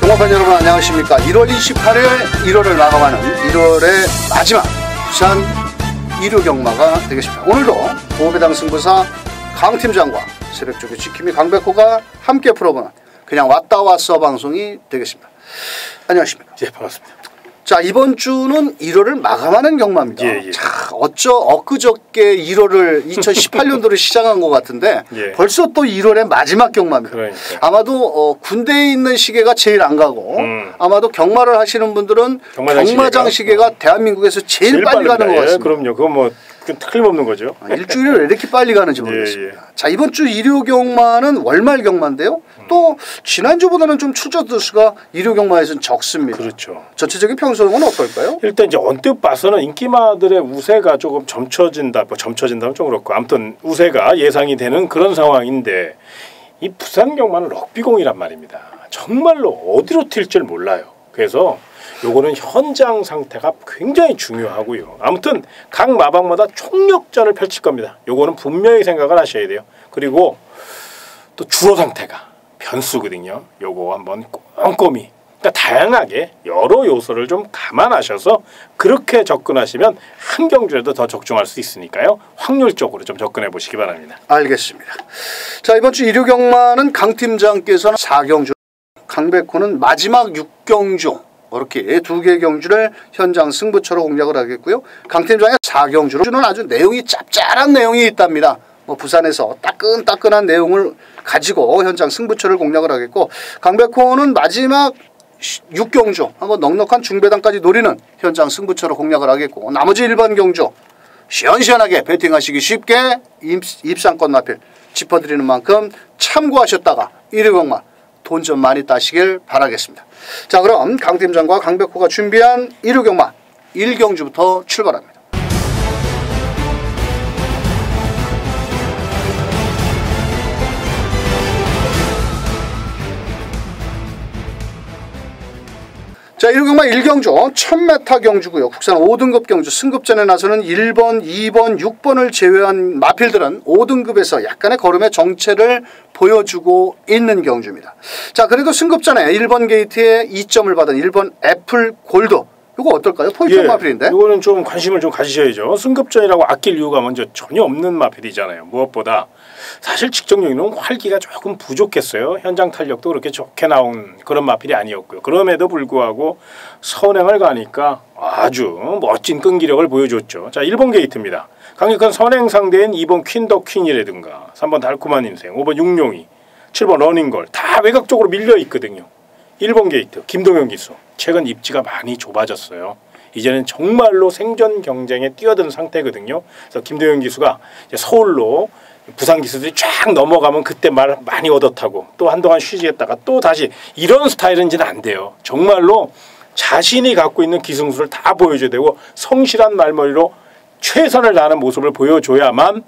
동업팬 여러분 안녕하십니까. 1월 28일 1월을 마감하는 1월의 마지막 부산 1호 경마가 되겠습니다. 오늘도 보배당 승부사 강 팀장과 새벽조교 지킴이 강백호가 함께 풀어보는 그냥 왔다 왔어 방송이 되겠습니다. 안녕하십니까. 예, 반갑습니다. 자, 이번 주는 1월을 마감하는 경마입니다. 예. 자, 엊그저께 1월을 2018년도를 시작한 것 같은데 예. 벌써 또 1월의 마지막 경마입니다. 그러니까. 아마도 군대에 있는 시계가 제일 안 가고 아마도 경마를 하시는 분들은 경마장 시계가 대한민국에서 제일 빨리 가는 것 같습니다. 예, 그럼요. 그건 뭐 틀림없는 거죠. 일주일에 왜 이렇게 빨리 가는지 모르겠습니다. 예. 자, 이번 주 일요 경마는 월말 경마인데요. 또 지난주보다는 좀 추저들 수가 일요 경마에서는 적습니다. 그렇죠. 전체적인 평소는 어떨까요? 일단 이제 언뜻 봐서는 인기마들의 우세가 조금 점쳐진다. 뭐 점쳐진다면 좀 그렇고 아무튼 우세가 예상이 되는 그런 상황인데 이 부산 경마는 럭비공이란 말입니다. 정말로 어디로 튈 줄 몰라요. 그래서 요거는 현장 상태가 굉장히 중요하고요. 아무튼 각 마방마다 총력전을 펼칠 겁니다. 요거는 분명히 생각을 하셔야 돼요. 그리고 또 주로 상태가 변수거든요. 요거 한번 꼼꼼히 그러니까 다양하게 여러 요소를 좀 감안하셔서 그렇게 접근하시면 한 경주에도 더 적중할 수 있으니까요. 확률적으로 좀 접근해 보시기 바랍니다. 알겠습니다. 자, 이번 주 일요 경마는 강 팀장께서는 4경주, 강백호는 마지막 6경주 이렇게 두 개의 경주를 현장 승부처로 공략을 하겠고요. 강 팀장의 4경주는 아주 내용이 짭짤한 내용이 있답니다. 뭐 부산에서 따끈따끈한 내용을 가지고 현장 승부처를 공략을 하겠고, 강백호는 마지막 6경주 한번 넉넉한 중배당까지 노리는 현장 승부처로 공략을 하겠고, 나머지 일반 경주 시원시원하게 배팅하시기 쉽게 입상권 마필 짚어드리는 만큼 참고하셨다가 1회 경마 돈 좀 많이 따시길 바라겠습니다. 자, 그럼 강 팀장과 강백호가 준비한 1회 경마 1경주부터 출발합니다. 자, 1호 경마 1경주 1000m 경주고요. 국산 5등급 경주 승급전에 나서는 1번, 2번, 6번을 제외한 마필들은 5등급에서 약간의 걸음의 정체를 보여주고 있는 경주입니다. 자, 그래도 승급전에 1번 게이트에 2점을 받은 1번 애플 골드. 이거 어떨까요? 포인트 마필인데. 이거는 좀 관심을 좀 가지셔야죠. 승급전이라고 아낄 이유가 먼저 전혀 없는 마필이잖아요. 무엇보다 사실 직전 경기는 활기가 조금 부족했어요. 현장 탄력도 그렇게 좋게 나온 그런 마필이 아니었고요. 그럼에도 불구하고 선행을 가니까 아주 멋진 끈기력을 보여줬죠. 자, 1번 게이트입니다. 강력한 선행 상대인 2번 퀸 더 퀸이라든가 3번 달콤한 인생, 5번 육룡이, 7번 러닝걸 다 외곽 쪽으로 밀려 있거든요. 1번 게이트 김동현 기수 최근 입지가 많이 좁아졌어요. 이제는 정말로 생존 경쟁에 뛰어든 상태거든요. 그래서 김동현 기수가 이제 서울로 부산 기수들이 쫙 넘어가면 그때 말 많이 얻어타고 또 한동안 쉬지했다가 또 다시 이런 스타일은 이제는 안 돼요. 정말로 자신이 갖고 있는 기승수를 다 보여줘야 되고 성실한 말머리로 최선을 다하는 모습을 보여줘야만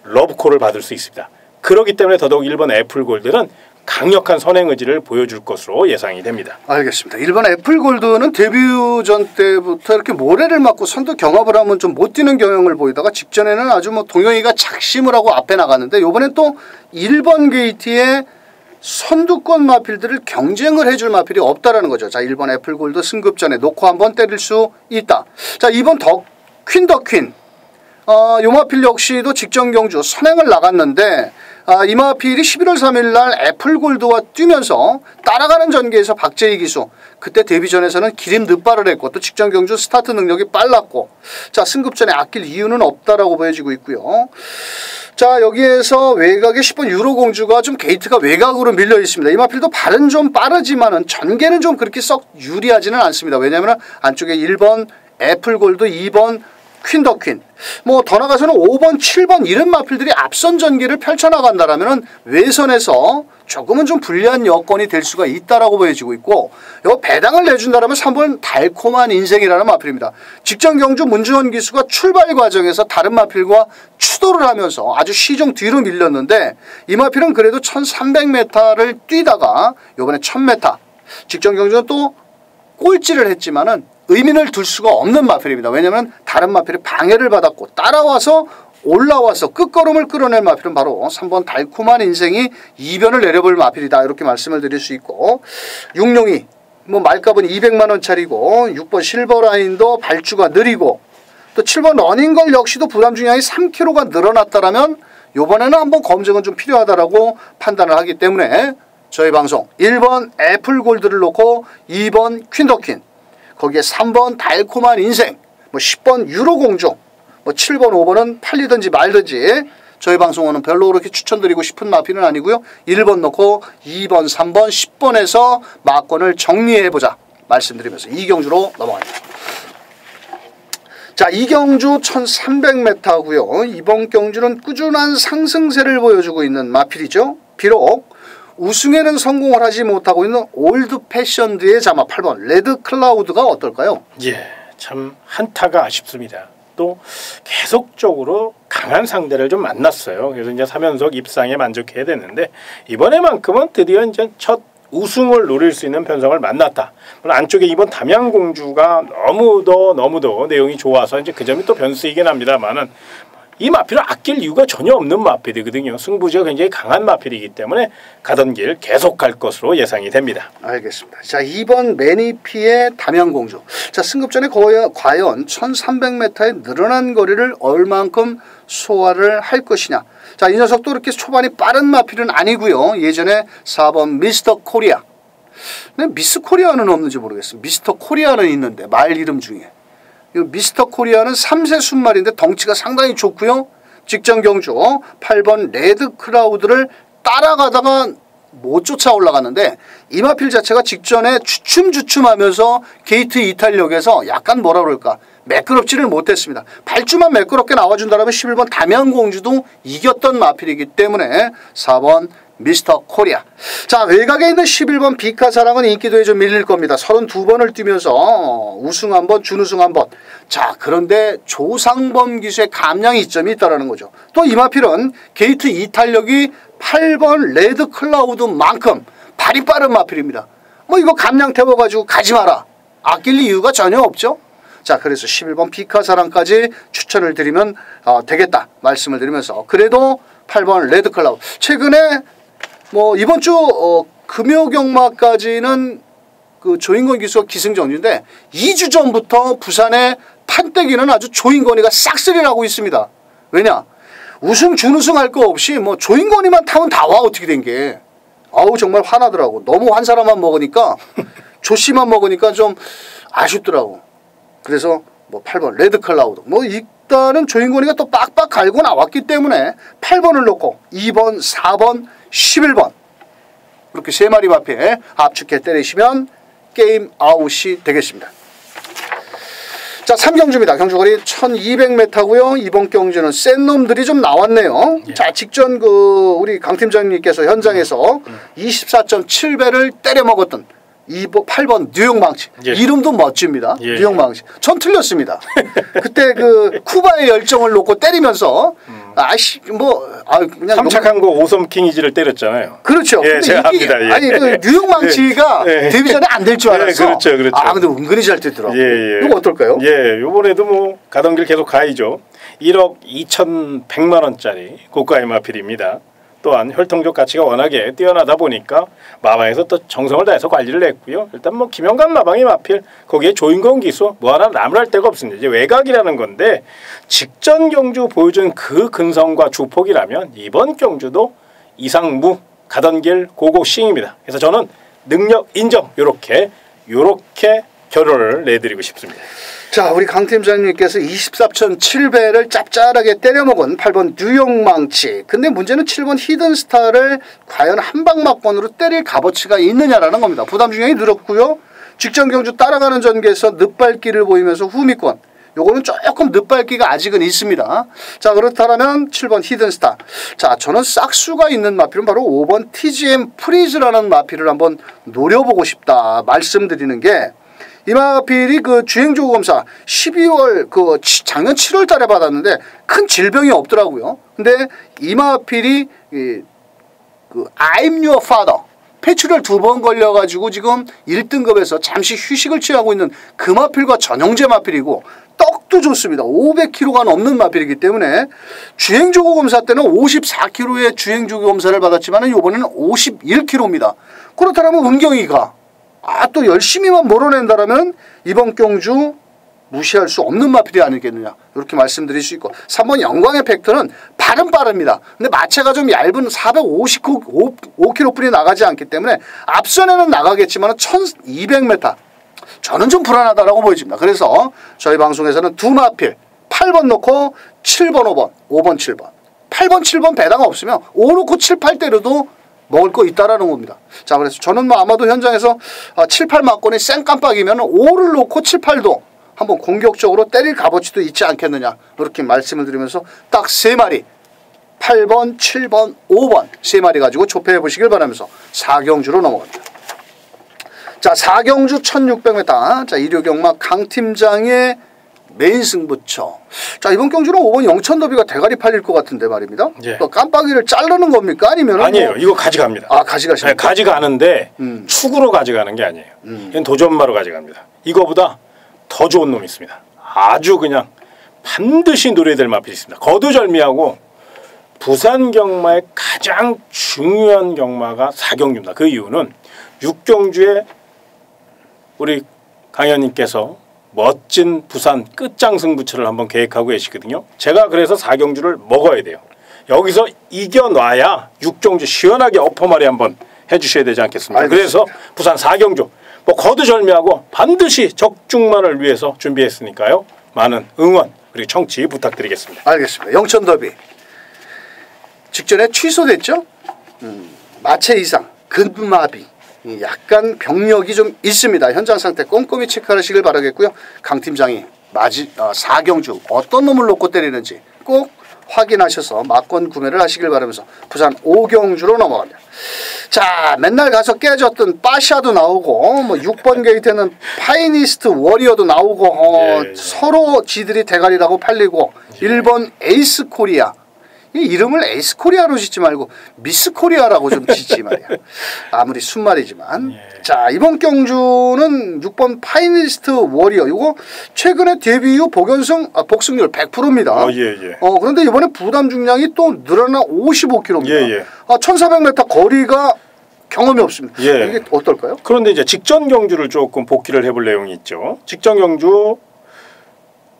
러브콜을 받을 수 있습니다. 그렇기 때문에 더더욱 1번 애플골드는 강력한 선행 의지를 보여줄 것으로 예상이 됩니다. 알겠습니다. 1번 애플골드는 데뷔전 때부터 이렇게 모래를 맞고 선두 경합을 하면 좀 못 뛰는 경향을 보이다가 직전에는 아주 뭐 동영이가 작심을 하고 앞에 나갔는데 이번엔 또 1번 게이트에 선두권 마필들을 경쟁을 해줄 마필이 없다라는 거죠. 자, 1번 애플골드 승급전에 놓고 한번 때릴 수 있다. 자, 2번 퀸 더 퀸. 요 마필 역시도 직전 경주 선행을 나갔는데 이 마필이 11월 3일 날 애플골드와 뛰면서 따라가는 전개에서 박재희 기수 그때 데뷔전에서는 기림 늦발을 했고 또 직전 경주 스타트 능력이 빨랐고, 자, 승급전에 아낄 이유는 없다라고 보여지고 있고요. 자, 여기에서 외곽에 10번 유로공주가 좀 게이트가 외곽으로 밀려 있습니다. 이 마필도 발은 좀 빠르지만은 전개는 좀 그렇게 썩 유리하지는 않습니다. 왜냐하면 안쪽에 1번 애플골드, 2번 퀸 더 퀸, 뭐 더 나가서는 5번, 7번 이런 마필들이 앞선 전개를 펼쳐나간다라면 외선에서 조금은 좀 불리한 여건이 될 수가 있다라고 보여지고 있고, 요 배당을 내준다라면 3번 달콤한 인생이라는 마필입니다. 직전 경주 문주원 기수가 출발 과정에서 다른 마필과 추돌을 하면서 아주 시종 뒤로 밀렸는데 이 마필은 그래도 1300m를 뛰다가 요번에 1000m 직전 경주는 또 꼴찌를 했지만은 의미를 둘 수가 없는 마필입니다. 왜냐하면 다른 마필이 방해를 받았고 따라와서 올라와서 끝걸음을 끌어낼 마필은 바로 3번 달콤한 인생이 이변을 내려볼 마필이다. 이렇게 말씀을 드릴 수 있고, 육룡이 뭐 말값은 200만 원짜리고, 6번 실버라인도 발주가 느리고, 또 7번 러닝걸 역시도 부담 중량이 3kg가 늘어났다라면 이번에는 한번 검증은 좀 필요하다라고 판단을 하기 때문에 저희 방송 1번 애플골드를 놓고 2번 퀸더퀸, 거기에 3번 달콤한 인생, 뭐 10번 유로공주, 뭐 7번 5번은 팔리든지 말든지 저희 방송은 별로 그렇게 추천드리고 싶은 마필은 아니고요. 1번 놓고 2번 3번 10번에서 막권을 정리해보자 말씀드리면서 이경주로 넘어갑니다. 자, 이 경주 1300m고요. 이번 경주는 꾸준한 상승세를 보여주고 있는 마필이죠. 비록 우승에는 성공을 하지 못하고 있는 올드 패션드의 자마 8번 레드 클라우드가 어떨까요? 예, 참 한타가 아쉽습니다. 또 계속적으로 강한 상대를 좀 만났어요. 그래서 이제 3연속 입상에 만족해야 되는데 이번에만큼은 드디어 이제 첫 우승을 노릴 수 있는 편성을 만났다. 물론 안쪽에 이번 담양공주가 너무도 내용이 좋아서 이제 그 점이 또 변수이긴 합니다만은 이 마필을 아낄 이유가 전혀 없는 마필이거든요. 승부지가 굉장히 강한 마필이기 때문에 가던 길 계속 갈 것으로 예상이 됩니다. 알겠습니다. 자, 2번 매니피의 담양공주. 자, 승급전에 과연 1300m의 늘어난 거리를 얼만큼 소화를 할 것이냐. 자, 이 녀석도 그렇게 초반이 빠른 마필은 아니고요. 예전에 4번 미스터 코리아. 근데 미스 코리아는 없는지 모르겠어요. 미스터 코리아는 있는데 말 이름 중에. 이 미스터 코리아는 3세 순말인데 덩치가 상당히 좋고요. 직전 경주 8번 레드 클라우드를 따라가다가 못 쫓아 올라갔는데 이 마필 자체가 직전에 주춤주춤하면서 게이트 이탈력에서 약간 뭐라 그럴까 매끄럽지를 못했습니다. 발주만 매끄럽게 나와준다면 11번 담양공주도 이겼던 마필이기 때문에 4번 미스터 코리아. 자, 외곽에 있는 11번 비카사랑은 인기도에 좀 밀릴 겁니다. 32번을 뛰면서 우승 한번 준우승 한번. 자, 그런데 조상범 기수의 감량 이점이 있다는 거죠. 또 이 마필은 게이트 이탈력이 8번 레드 클라우드만큼 발이 빠른 마필입니다. 뭐 이거 감량 태워가지고 가지 마라. 아낄 이유가 전혀 없죠. 자, 그래서 11번 비카사랑까지 추천을 드리면 되겠다 말씀을 드리면서 그래도 8번 레드 클라우드. 최근에 뭐 이번 주 금요경마까지는 그 조인권 기수가 기승전주인데 2주 전부터 부산의 판때기는 아주 조인권이가 싹쓸이를 하고 있습니다. 왜냐? 우승 준우승 할 거 없이 뭐 조인권이만 타면 다 와. 어떻게 된 게. 아우 정말 화나더라고. 너무 한 사람만 먹으니까 조씨만 먹으니까 좀 아쉽더라고. 그래서 뭐 8번 레드 클라우드. 뭐 일단은 조인권이가 또 빡빡 갈고 나왔기 때문에 8번을 놓고 2번, 4번, 11번 이렇게 세 마리 마필 압축해 때리시면 게임 아웃이 되겠습니다. 자, 3경주입니다. 경주거리 1200m고요. 이번 경주는 센 놈들이 좀 나왔네요. 예. 자, 직전 우리 강 팀장님께서 현장에서 24.7배를 때려 먹었던 8번 뉴욕 망치. 예. 이름도 멋집니다. 예. 뉴욕 망치. 전 틀렸습니다. 그때 그 쿠바의 열정을 놓고 때리면서 아이씨 그냥 3착한 거 오섬킹이지를 때렸잖아요. 그렇죠. 예, 제가 압니다. 예. 아니 그 뉴욕 망치가 예. 데뷔 전에 안 될 줄 알았어. 예, 그렇죠. 아, 근데 은근히 잘 되더라고. 예. 이거 어떨까요? 예, 요번에도 뭐 가던 길 계속 가야죠. 1억 2,100만 원짜리 고가의 마필입니다. 또한 혈통적 가치가 워낙에 뛰어나다 보니까 마방에서 또 정성을 다해서 관리를 했고요. 일단 뭐 김영관 마방의 마필 거기에 조인권 기수 뭐 하나 나무랄 데가 없습니다. 이제 외곽이라는 건데 직전 경주 보여준 그 근성과 주폭이라면 이번 경주도 이상무 가던 길 고고싱입니다. 그래서 저는 능력 인정 요렇게 결론을 내드리고 싶습니다. 자, 우리 강 팀장님께서 24.7배를 짭짤하게 때려먹은 8번 뉴욕 망치. 근데 문제는 7번 히든스타를 과연 한방막권으로 때릴 값어치가 있느냐라는 겁니다. 부담 중량이 늘었고요. 직전 경주 따라가는 전개에서 늦발기를 보이면서 후미권. 요거는 조금 늦발기가 아직은 있습니다. 자, 그렇다면 7번 히든스타. 자, 저는 싹수가 있는 마필은 바로 5번 TGM 프리즈라는 마필을 한번 노려보고 싶다 말씀드리는 게 이 마필이 그 주행조구 검사 12월 그 작년 7월 달에 받았는데 큰 질병이 없더라고요. 근데 이 마필이 그 I'm your father 폐출혈 2번 걸려가지고 지금 1등급에서 잠시 휴식을 취하고 있는 그 마필과 전형제 마필이고 턱도 좋습니다. 500kg가 넘는 마필이기 때문에 주행조구 검사 때는 54kg의 주행조구 검사를 받았지만 이번에는 51kg입니다. 그렇다면 은경이가 또 열심히만 몰아낸다라면 이번 경주 무시할 수 없는 마필이 아니겠느냐 이렇게 말씀드릴 수 있고 3번 영광의 팩트는 발은 빠릅니다. 근데 마체가 좀 얇은 455kg뿐이 나가지 않기 때문에 앞선에는 나가겠지만 1200m 저는 좀 불안하다라고 보여집니다. 그래서 저희 방송에서는 두 마필 8번 놓고 7번 5번 5번 7번 8번 7번 배당 없으면 5 놓고 7, 8 때려도 먹을 거 있다라는 겁니다. 자, 그래서 저는 아마도 현장에서 7, 8 맞고는 쌩깜빡이면 5를 놓고 7, 8도 한번 공격적으로 때릴 값어치도 있지 않겠느냐 이렇게 말씀을 드리면서 딱 3마리 8번, 7번, 5번 3마리 가지고 좁혀해 보시길 바라면서 4경주로 넘어갑니다. 자, 4경주 1600m 자, 일요경마 강팀장의 메인 승부처. 자, 이번 경주는 5번 영천더비가 대가리 팔릴 것 같은데 말입니다. 예. 또 깜빡이를 자르는 겁니까? 아니면 아니에요. 이거 가져갑니다. 가져가십니까? 네, 가져가는데 축으로 가져가는 게 아니에요. 이건 도전마로 가져갑니다. 이거보다 더 좋은 놈이 있습니다. 아주 그냥 반드시 노려야 될 마필이 있습니다. 거두절미하고 부산 경마의 가장 중요한 경마가 4경주입니다. 그 이유는 6경주에 우리 강현님께서 멋진 부산 끝장 승부처를 한번 계획하고 계시거든요. 제가 그래서 4경주를 먹어야 돼요. 여기서 이겨놔야 6경주 시원하게 엎어마리 한번 해주셔야 되지 않겠습니까? 알겠습니다. 그래서 부산 4경주 거두절미하고 반드시 적중만을 위해서 준비했으니까요. 많은 응원 그리고 청취 부탁드리겠습니다. 알겠습니다. 영천더비 직전에 취소됐죠? 마체 이상 근마비 약간 병력이 좀 있습니다. 현장 상태 꼼꼼히 체크하시길 바라겠고요. 강 팀장이 4경주 어떤 놈을 놓고 때리는지 꼭 확인하셔서 막권 구매를 하시길 바라면서 부산 5경주로 넘어갑니다. 자, 맨날 가서 깨졌던 빠샤도 나오고 6번 게이트는 파이니스트 워리어도 나오고 서로 지들이 대가리라고 팔리고 1번 에이스 코리아 이 이름을 에이스 코리아로 짓지 말고 미스 코리아라고 좀 짓지 말이야. 아무리 순말이지만. 자, 이번 경주는 6번 파이니스트 워리어. 이거 최근에 데뷔 이후 복승률 100%입니다. 그런데 이번에 부담 중량이 또 늘어나 55kg입니다. 1400m 거리가 경험이 없습니다. 이게 어떨까요? 그런데 이제 직전 경주를 조금 복귀를 해볼 내용이 있죠. 직전 경주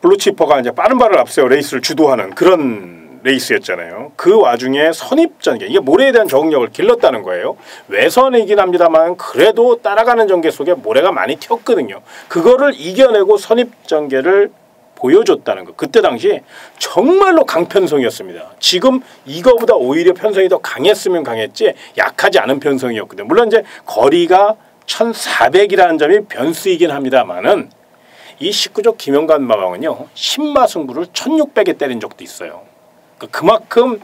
블루치퍼가 이제 빠른 발을 앞세워 레이스를 주도하는 그런 레이스였잖아요. 그 와중에 선입전개 이게 모래에 대한 적응력을 길렀다는 거예요. 외선이긴 합니다만 그래도 따라가는 전개 속에 모래가 많이 튀었거든요. 그거를 이겨내고 선입전개를 보여줬다는 거. 그때 당시 정말로 강편성이었습니다. 지금 이거보다 오히려 편성이 더 강했으면 강했지 약하지 않은 편성이었거든요. 물론 이제 거리가 1400이라는 점이 변수이긴 합니다만은 이 19조 김영관 마방은요 10마 승부를 1600에 때린 적도 있어요. 그만큼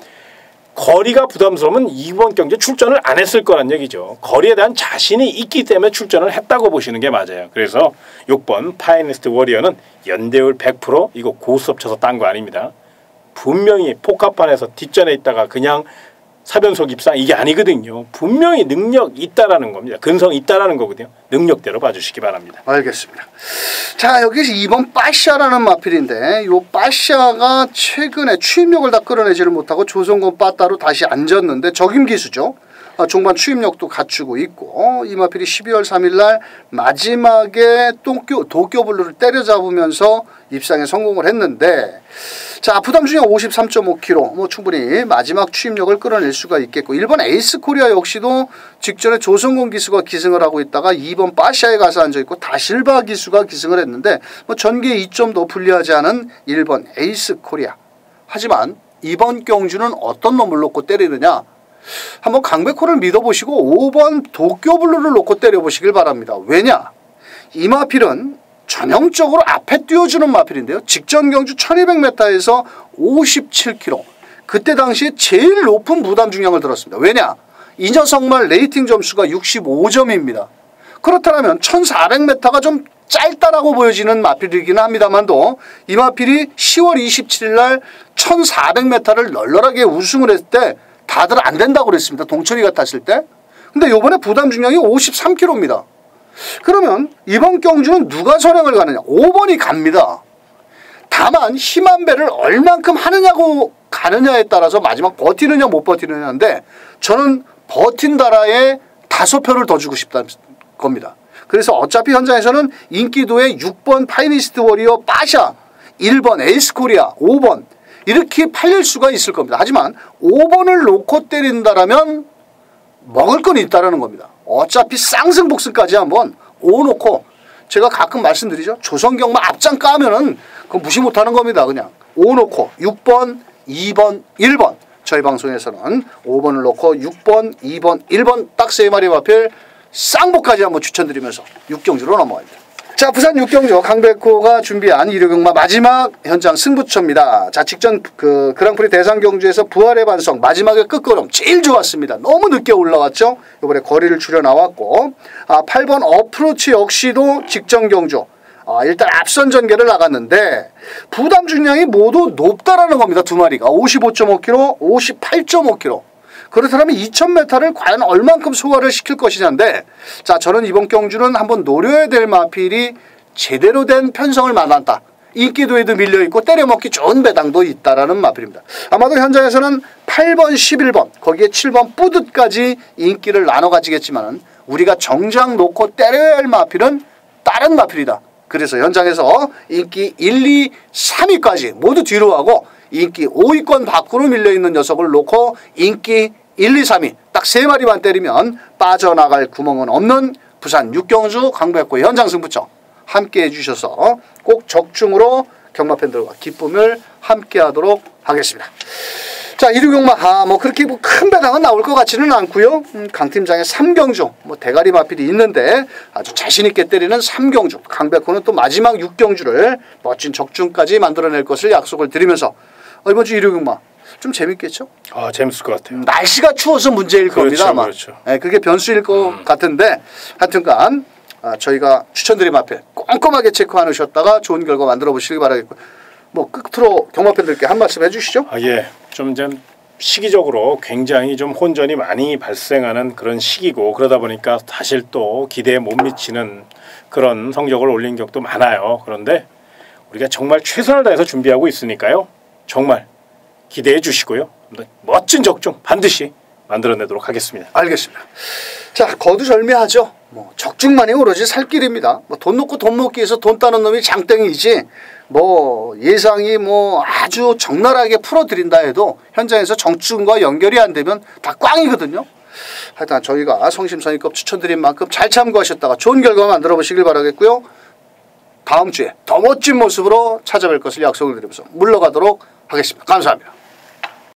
거리가 부담스러우면 이번 경기에 출전을 안 했을 거란 얘기죠. 거리에 대한 자신이 있기 때문에 출전을 했다고 보시는 게 맞아요. 그래서 6번 파이니스트 워리어는 연대율 100% 이거 고스톱 쳐서 딴 거 아닙니다. 분명히 포카판에서 뒷전에 있다가 그냥 사변속 입상 이게 아니거든요. 분명히 능력 있다라는 겁니다. 근성 있다라는 거거든요. 능력대로 봐주시기 바랍니다. 알겠습니다. 자, 여기서 2번 빠샤라는 마필인데 이 빠샤가 최근에 추임력을 다 끌어내지를 못하고 조성곤 빠따로 다시 앉았는데 적임기수죠. 종반 추임력도 갖추고 있고 이 마필이 12월 3일 날 마지막에 도쿄블루를 때려잡으면서 입상에 성공을 했는데 자, 부담 중량 53.5kg 충분히 마지막 추임력을 끌어낼 수가 있겠고 1번 에이스 코리아 역시도 직전에 조성곤 기수가 기승을 하고 있다가 2번 빠샤에 가서 앉아있고 다실바 기수가 기승을 했는데 전개 2점도 불리하지 않은 1번 에이스 코리아. 하지만 이번 경주는 어떤 놈을 놓고 때리느냐 한번 강백호를 믿어보시고 5번 도쿄블루를 놓고 때려보시길 바랍니다. 왜냐? 이 마필은 전형적으로 앞에 띄워주는 마필인데요. 직전 경주 1200m에서 57kg. 그때 당시에 제일 높은 부담 중량을 들었습니다. 왜냐? 이 녀석만 레이팅 점수가 65점입니다. 그렇다면 1400m가 좀 짧다라고 보여지는 마필이긴 합니다만도 이 마필이 10월 27일 날 1400m를 널널하게 우승을 했을 때 다들 안 된다고 그랬습니다. 동철이가 탔을 때. 근데 이번에 부담 중량이 53kg입니다. 그러면 이번 경주는 누가 선행을 가느냐? 5번이 갑니다. 다만 힘한 배를 얼만큼 하느냐고 가느냐에 따라서 마지막 버티느냐 못 버티느냐인데 저는 버틴다라에 5표를 더 주고 싶다는 겁니다. 그래서 어차피 현장에서는 인기도의 6번 파이니스트 워리어 빠샤, 1번 에이스코리아, 5번 이렇게 팔릴 수가 있을 겁니다. 하지만 5번을 놓고 때린다라면 먹을 건 있다라는 겁니다. 어차피 쌍승복승까지 한번 5 놓고 제가 가끔 말씀드리죠. 조선경마 앞장 까면은 그거 무시 못하는 겁니다. 그냥 5 놓고 6번, 2번, 1번 저희 방송에서는 5번을 놓고 6번, 2번, 1번 딱 3마리 마필 쌍복까지 한번 추천드리면서 6경주로 넘어갑니다. 자, 부산 6경주 강백호가 준비한 일요경마 마지막 현장 승부처입니다. 자, 직전 그랑프리 대상경주에서 부활의 반성 마지막에 끝걸음 제일 좋았습니다. 너무 늦게 올라왔죠. 이번에 거리를 줄여 나왔고 8번 어프로치 역시도 직전 경주 일단 앞선 전개를 나갔는데 부담 중량이 모두 높다라는 겁니다. 두 마리가 55.5kg, 58.5kg. 그렇다면 2000m를 과연 얼만큼 소화를 시킬 것이냐인데 자, 저는 이번 경주는 한번 노려야 될 마필이 제대로 된 편성을 만났다. 인기도에도 밀려있고 때려먹기 좋은 배당도 있다라는 마필입니다. 아마도 현장에서는 8번, 11번 거기에 7번 뿌듯까지 인기를 나눠 가지겠지만 우리가 정장 놓고 때려야 할 마필은 다른 마필이다. 그래서 현장에서 인기 1, 2, 3위까지 모두 뒤로 하고 인기 5위권 밖으로 밀려있는 녀석을 놓고 인기 1, 2, 3위 딱 3마리만 때리면 빠져나갈 구멍은 없는 부산 6경주 강백호 현장 승부처 함께해 주셔서 꼭 적중으로 경마팬들과 기쁨을 함께하도록 하겠습니다. 자, 일요경마 그렇게 큰 배당은 나올 것 같지는 않고요. 강 팀장의 3경주 대가리 마필이 있는데 아주 자신 있게 때리는 3경주 강백호는 또 마지막 6경주를 멋진 적중까지 만들어낼 것을 약속을 드리면서 이번 주 일요경마 좀 재밌겠죠? 재밌을 것 같아요. 날씨가 추워서 문제일 겁니다. 아마. 그렇죠. 네, 그게 변수일 것 같은데 하여튼간 저희가 추천드린 마필 꼼꼼하게 체크하셨다가 좋은 결과 만들어 보시기 바라겠고요. 끝으로 경마팬들께 한 말씀 해주시죠. 예, 좀 시기적으로 굉장히 좀 혼전이 많이 발생하는 그런 시기고 그러다 보니까 사실 또 기대에 못 미치는 그런 성적을 올린 격도 많아요. 그런데 우리가 정말 최선을 다해서 준비하고 있으니까요. 정말 기대해 주시고요. 멋진 적중 반드시 만들어내도록 하겠습니다. 알겠습니다. 자, 거두절미하죠. 적중만이 오로지 살 길입니다. 돈 놓고 돈 먹기에서 돈 따는 놈이 장땡이지 예상이 아주 적나라하게 풀어드린다 해도 현장에서 적중과 연결이 안 되면 다 꽝이거든요. 하여튼 저희가 성심성의껏 추천드린 만큼 잘 참고하셨다가 좋은 결과 만들어 보시길 바라겠고요. 다음 주에 더 멋진 모습으로 찾아뵐 것을 약속을 드리면서 물러가도록 하겠습니다. 감사합니다.